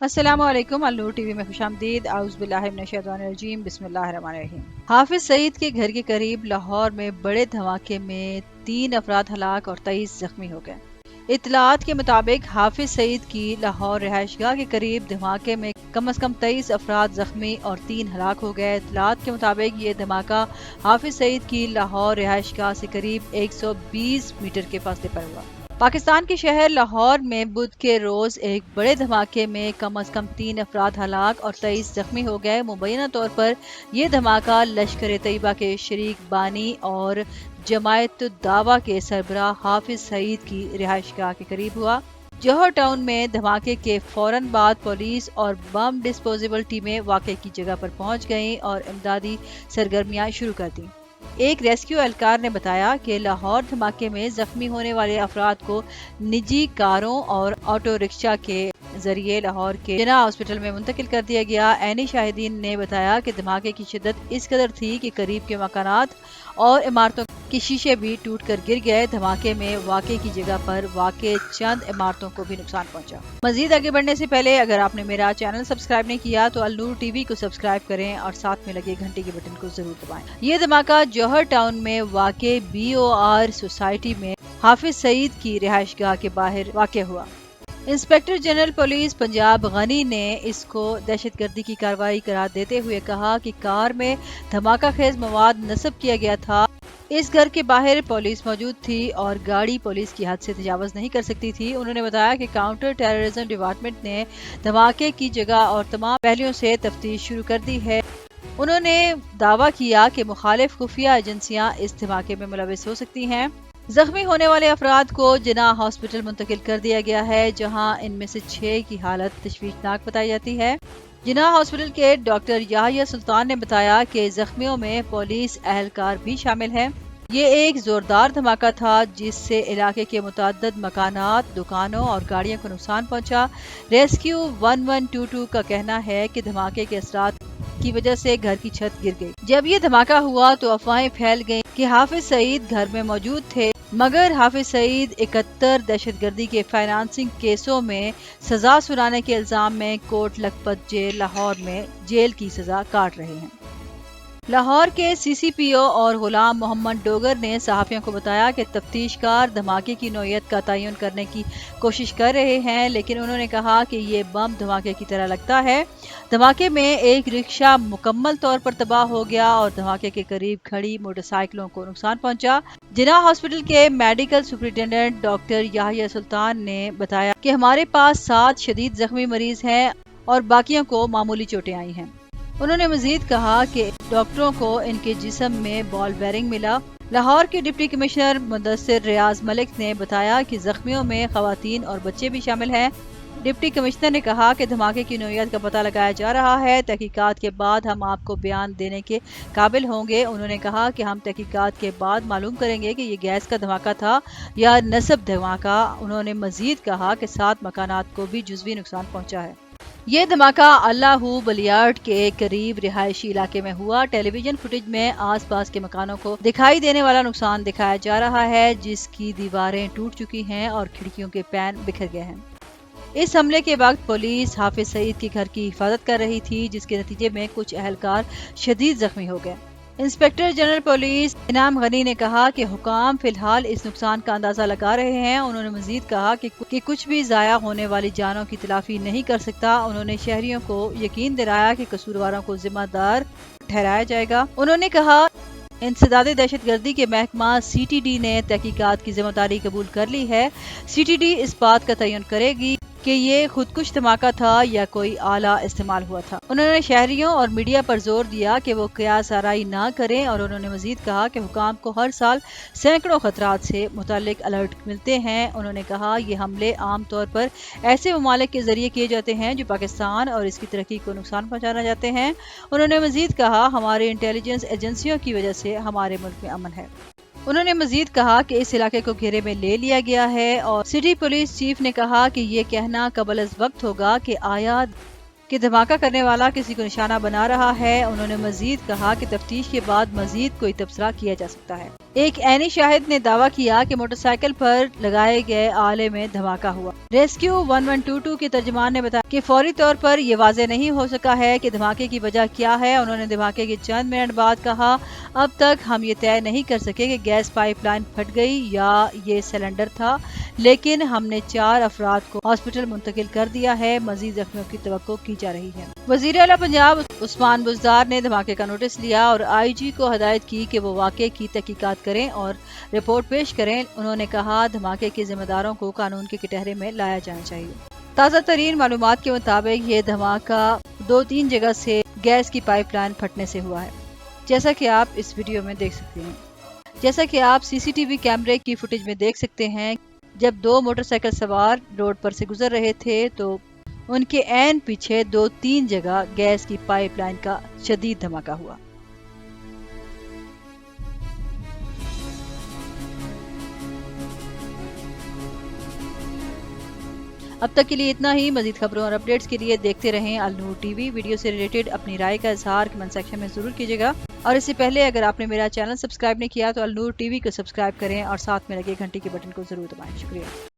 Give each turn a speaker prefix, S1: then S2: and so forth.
S1: अस्सलाम वालेकुम। अलनूर टीवी में खुशामदीद। आउज़ुबिल्लाहि मिनश्शैतानिर्रजीम। बिस्मिल्लाहिर्रहमानिर्रहीम। हाफिज सईद के घर के करीब लाहौर में बड़े धमाके में 3 अफराद हलाक और 23 जख्मी हो गए। इत्तलात के मुताबिक हाफिज सईद की लाहौर रिहायशगाह के करीब धमाके में कम से कम 23 अफराद जख्मी और 3 हलाक हो गए। इत्तलात के मुताबिक ये धमाका हाफिज सईद की लाहौर रिहायशगाह से करीब 120 मीटर के फासले पर हुआ। पाकिस्तान के शहर लाहौर में बुध के रोज एक बड़े धमाके में कम से कम 3 अफराद हलाक और 23 जख्मी हो गए। मुबैना तौर पर यह धमाका लश्कर तैयबा के शरीक बानी और जमायत दावा के सरबराह हाफिज सईद की रिहायशगाह के करीब हुआ। जौहर टाउन में धमाके के फौरन बाद पुलिस और बम डिस्पोजेबल टीमें वाक़े की जगह पर पहुंच गईं और इमदादी सरगर्मियां शुरू कर दी। एक रेस्क्यू एहलकार ने बताया कि लाहौर धमाके में जख्मी होने वाले अफराद को निजी कारों और ऑटो रिक्शा के जरिए लाहौर के जिना हॉस्पिटल में मुंतकिल कर दिया गया। ऐनी शाहिदीन ने बताया कि धमाके की शिद्दत इस कदर थी कि करीब के मकानात और इमारतों के शीशे भी टूट कर गिर गए। धमाके में वाक़े की जगह पर वाक़े चंद इमारतों को भी नुकसान पहुंचा। मजीद आगे बढ़ने से पहले अगर आपने मेरा चैनल सब्सक्राइब नहीं किया तो अलनूर टीवी को सब्सक्राइब करें और साथ में लगे घंटे के बटन को जरूर दबाएं। ये धमाका जौहर टाउन में वाक़े BOR सोसाइटी में हाफिज सईद की रिहायशगाह के बाहर वाक़ हुआ। Inspector general police Punjab Ghani ने इसको दहशतगर्दी की कार्रवाई करार देते हुए कहा कि कार में धमाका खेज मवाद नस्ब किया गया था। इस घर के बाहर पुलिस मौजूद थी और गाड़ी पुलिस की हद से तजावज नहीं कर सकती थी। उन्होंने बताया कि काउंटर टेररिज्म डिपार्टमेंट ने धमाके की जगह और तमाम पहलुओं से तफ्तीश शुरू कर दी है। उन्होंने दावा किया कि मुखालिफ खुफिया एजेंसियां इस धमाके में मुलविस हो सकती हैं। जख्मी होने वाले अफराद को जिना हॉस्पिटल मुंतकिल कर दिया गया है, जहां इनमें से 6 की हालत तशवीशनाक बताई जाती है। जिना हॉस्पिटल के डॉक्टर याहिया सुल्तान ने बताया कि जख्मियों में पुलिस एहलकार भी शामिल है। ये एक जोरदार धमाका था जिससे इलाके के मुतअद्दिद मकानात, दुकानों और गाड़ियों को नुकसान पहुंचा। रेस्क्यू 1122 का कहना है कि धमाके के असरात की वजह से घर की छत गिर गई। जब ये धमाका हुआ तो अफवाहें फैल गईं कि हाफिज सईद घर में मौजूद थे, मगर हाफिज सईद 71 दहशतगर्दी के फाइनेंसिंग केसों में सजा सुनाने के इल्जाम में कोट लखपत जेल लाहौर में जेल की सजा काट रहे हैं। लाहौर के CCPO और गुलाम मोहम्मद डोगर ने सहाफियों को बताया कि तफ्तीशकार धमाके की नौयत का तयन करने की कोशिश कर रहे हैं, लेकिन उन्होंने कहा कि ये बम धमाके की तरह लगता है। धमाके में एक रिक्शा मुकम्मल तौर पर तबाह हो गया और धमाके के करीब खड़ी मोटरसाइकिलों को नुकसान पहुंचा। जिना हॉस्पिटल के मेडिकल सुपरिटेंडेंट डॉक्टर याहिया सुल्तान ने बताया कि हमारे पास 7 शदीद जख्मी मरीज हैं और बाकियों को मामूली चोटें आई हैं। उन्होंने मजीद कहा कि डॉक्टरों को इनके जिस्म में बॉल बेरिंग मिला। लाहौर के डिप्टी कमिश्नर मुदस्सिर रियाज मलिक ने बताया कि जख्मियों में खवातीन और बच्चे भी शामिल हैं। डिप्टी कमिश्नर ने कहा कि धमाके की नौयत का पता लगाया जा रहा है। तहकीकात के बाद हम आपको बयान देने के काबिल होंगे। उन्होंने कहा कि हम तहकीकात के बाद मालूम करेंगे कि ये गैस का धमाका था या नस्ब धमाका। उन्होंने मजीद कहा कि 7 मकानात को भी जुज़वी नुकसान पहुंचा है। ये धमाका अल्लाहू बलियार्ड के करीब रिहायशी इलाके में हुआ। टेलीविजन फुटेज में आसपास के मकानों को दिखाई देने वाला नुकसान दिखाया जा रहा है, जिसकी दीवारें टूट चुकी हैं और खिड़कियों के पैन बिखर गए हैं। इस हमले के वक्त पुलिस हाफिज सईद के घर की हिफाजत कर रही थी, जिसके नतीजे में कुछ एहलकार शदीद जख्मी हो गए। इंस्पेक्टर जनरल पुलिस इनाम गनी ने कहा कि हुकाम फिलहाल इस नुकसान का अंदाजा लगा रहे हैं। उन्होंने मजीद कहा कि कुछ भी जाया होने वाली जानों की तलाफी नहीं कर सकता। उन्होंने शहरियों को यकीन दिलाया कि कसूरवारों को जिम्मेदार ठहराया जाएगा। उन्होंने कहा इंसदादे दहशतगर्दी के महकमा CTD ने तहकीकात की जिम्मेदारी कबूल कर ली है। CTD इस बात का तयन करेगी कि ये खुदकुश धमाका था या कोई आला इस्तेमाल हुआ था। उन्होंने शहरियों और मीडिया पर जोर दिया कि वो क़ियास आराई ना करें और उन्होंने मजीद कहा कि हुकाम को हर साल सैकड़ों खतरात से मुताल्लिक अलर्ट मिलते हैं। उन्होंने कहा ये हमले आम तौर पर ऐसे ममालिक के जरिए किए जाते हैं जो पाकिस्तान और इसकी तरक्की को नुकसान पहुँचाना चाहते हैं। उन्होंने मजीद कहा हमारे इंटेलिजेंस एजेंसियों की वजह से हमारे मुल्क में अमन है। उन्होंने मजीद कहा कि इस इलाके को घेरे में ले लिया गया है और सिटी पुलिस चीफ ने कहा कि ये कहना कबल अज़ वक्त होगा कि आया कि धमाका करने वाला किसी को निशाना बना रहा है। उन्होंने मजीद कहा कि तफ्तीश के बाद मजीद कोई तबसरा किया जा सकता है। ایک عینی شاہد نے دعویٰ کیا کہ موٹر سائیکل پر لگائے گئے آلے میں دھماکہ ہوا۔ ریسکیو 1122 کے ترجمان نے بتایا کہ فوری طور پر یہ واضح نہیں ہو سکا ہے کہ دھماکے کی وجہ کیا ہے۔ انہوں نے دھماکے کے چند منٹ بعد کہا، اب تک ہم یہ طے نہیں کر سکے کہ گیس پائپ لائن پھٹ گئی یا یہ سلنڈر تھا، لیکن ہم نے 4 افراد کو ہاسپٹل منتقل کر دیا ہے۔ مزید زخمیوں کی توقع کی جا رہی ہے۔ وزیر اعلیٰ پنجاب عثمان بزدار نے دھماکے کا نوٹس لیا اور آئی جی کو ہدایت کی کہ وہ واقعے کی تحقیقات کریں اور رپورٹ پیش کریں۔ انہوں نے کہا، دھماکے کے ذمہ داروں کو قانون کے کٹہرے میں لایا جانا چاہیے۔ تازہ ترین معلومات کے مطابق یہ دھماکہ 2-3 جگہ سے گیس کی پائپ لائن پھٹنے سے ہوا ہے، جیسا کہ آپ اس ویڈیو میں دیکھ سکتے ہیں۔ جیسا کہ آپ سی سی ٹی وی کیمرے کی فوٹیج میں دیکھ سکتے ہیں، جب 2 موٹر سائیکل سوار روڈ پر سے گزر رہے تھے تو ان کے عین پیچھے 2-3 جگہ گیس کی پائپ لائن کا شدید دھماکہ ہوا۔ اب تک کے لیے اتنا ہی۔ مزید خبروں اور اپڈیٹس کے لیے دیکھتے رہیں النور ٹی وی۔ ویڈیو سے ریلیٹڈ اپنی رائے کا اظہار کمنٹ سیکشن میں ضرور کیجیے گا، اور اس سے پہلے اگر آپ نے میرا چینل سبسکرائب نہیں کیا تو النور ٹی وی کو سبسکرائب کریں اور ساتھ میں لگے گھنٹی کے بٹن کو ضرور دبائیں۔ شکریہ۔